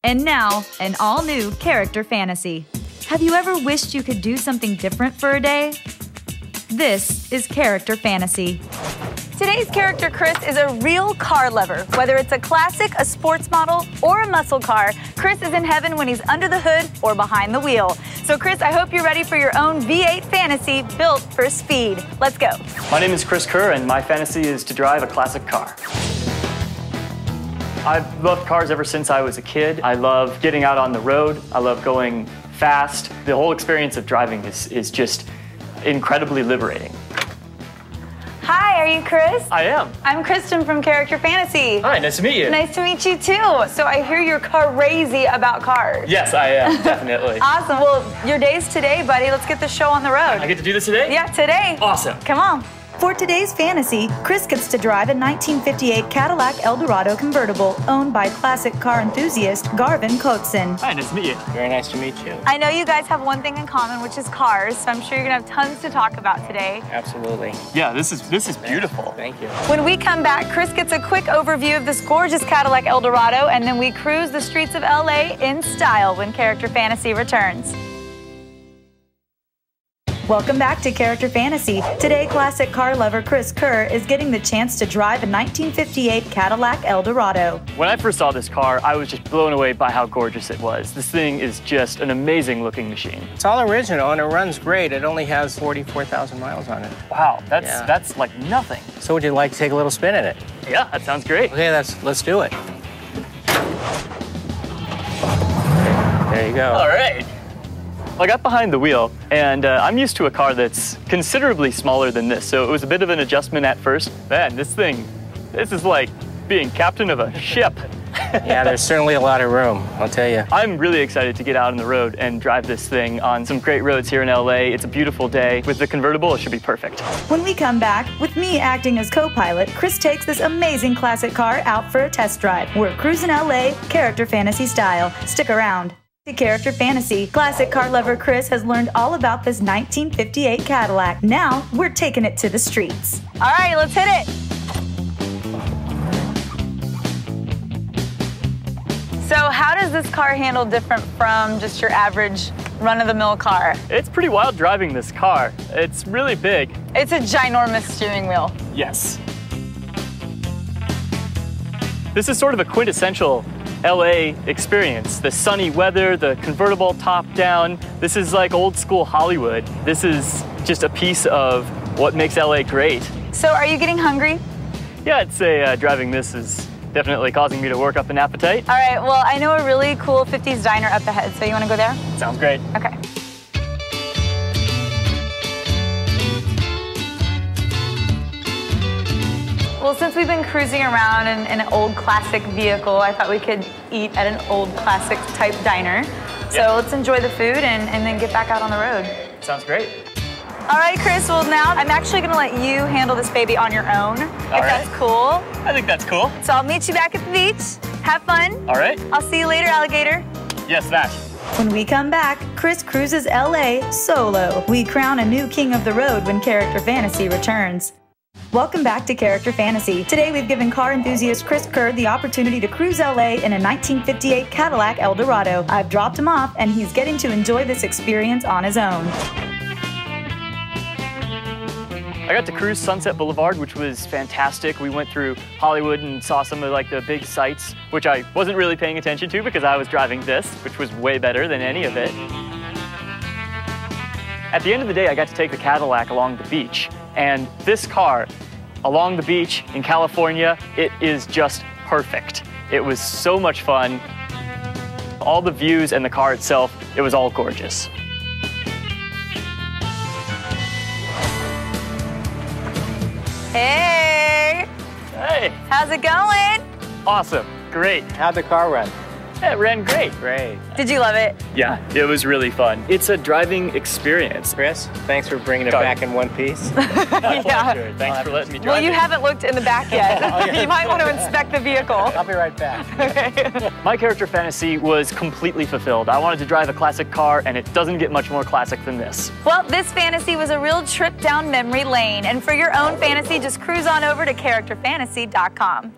And now, an all-new character fantasy. Have you ever wished you could do something different for a day? This is Character Fantasy. Today's character, Chris, is a real car lover. Whether it's a classic, a sports model, or a muscle car, Chris is in heaven when he's under the hood or behind the wheel. So Chris, I hope you're ready for your own V8 fantasy built for speed. Let's go. My name is Chris Kerr, and my fantasy is to drive a classic car. I've loved cars ever since I was a kid. I love getting out on the road. I love going fast. The whole experience of driving is just incredibly liberating. Hi, are you Chris? I am. I'm Kristen from Character Fantasy. Hi, nice to meet you. Nice to meet you too. So I hear you're crazy about cars. Yes, I am, definitely. Awesome. Well, your day's today, buddy. Let's get the show on the road. I get to do this today? Yeah, today. Awesome. Come on. For today's fantasy, Chris gets to drive a 1958 Cadillac Eldorado convertible owned by classic car enthusiast Garvin. Hi, nice to meet you. Very nice to meet you. I know you guys have one thing in common, which is cars, so I'm sure you're gonna have tons to talk about today. Absolutely. Yeah, this is beautiful. Thank you. When we come back, Chris gets a quick overview of this gorgeous Cadillac Eldorado, and then we cruise the streets of LA in style when Character Fantasy returns. Welcome back to Character Fantasy. Today, classic car lover Chris Kerr is getting the chance to drive a 1958 Cadillac Eldorado. When I first saw this car, I was just blown away by how gorgeous it was. This thing is just an amazing looking machine. It's all original and it runs great. It only has 44,000 miles on it. Wow, that's like nothing. So would you like to take a little spin in it? Yeah, that sounds great. Okay, let's do it. There you go. All right. I got behind the wheel, and I'm used to a car that's considerably smaller than this, so it was a bit of an adjustment at first. Man, this is like being captain of a ship. Yeah, there's certainly a lot of room, I'll tell you. I'm really excited to get out on the road and drive this thing on some great roads here in LA. It's a beautiful day. With the convertible, it should be perfect. When we come back, with me acting as co-pilot, Chris takes this amazing classic car out for a test drive. We're cruising LA, Character Fantasy style. Stick around. Character Fantasy. Classic car lover Chris has learned all about this 1958 Cadillac. Now, we're taking it to the streets. All right, let's hit it. So how does this car handle different from just your average run-of-the-mill car? It's pretty wild driving this car. It's really big. It's a ginormous steering wheel. Yes. This is sort of a quintessential LA experience. The sunny weather, the convertible top down. This is like old school Hollywood. This is just a piece of what makes LA great. So are you getting hungry? Yeah, I'd say driving this is definitely causing me to work up an appetite. All right, well, I know a really cool 50s diner up ahead, so you wanna go there? Sounds great. Okay. Well, since we've been cruising around in an old classic vehicle, I thought we could eat at an old classic type diner. So let's enjoy the food and then get back out on the road. Sounds great. All right, Chris, well now I'm actually gonna let you handle this baby on your own, if that's cool. I think that's cool. So I'll meet you back at the beach. Have fun. All right. I'll see you later, alligator. Yes, that. When we come back, Chris cruises LA solo. We crown a new king of the road when Character Fantasy returns. Welcome back to Character Fantasy. Today we've given car enthusiast Chris Kerr the opportunity to cruise LA in a 1958 Cadillac Eldorado. I've dropped him off and he's getting to enjoy this experience on his own. I got to cruise Sunset Boulevard, which was fantastic. We went through Hollywood and saw some of like the big sights, which I wasn't really paying attention to because I was driving this, which was way better than any of it. At the end of the day, I got to take the Cadillac along the beach. And this car, along the beach in California, it is just perfect. It was so much fun. All the views and the car itself, it was all gorgeous. Hey! Hey! How's it going? Awesome, great. How'd the car run? Yeah, it ran great. Great. Did you love it? Yeah, it was really fun. It's a driving experience. Chris, thanks for bringing it back in one piece. Yeah. Sure. Thanks for letting me drive. Well, you it. haven't looked in the back yet. You might want to inspect the vehicle. I'll be right back. Okay. My character fantasy was completely fulfilled. I wanted to drive a classic car, and it doesn't get much more classic than this. Well, this fantasy was a real trip down memory lane. And for your own fantasy, just cruise on over to characterfantasy.com.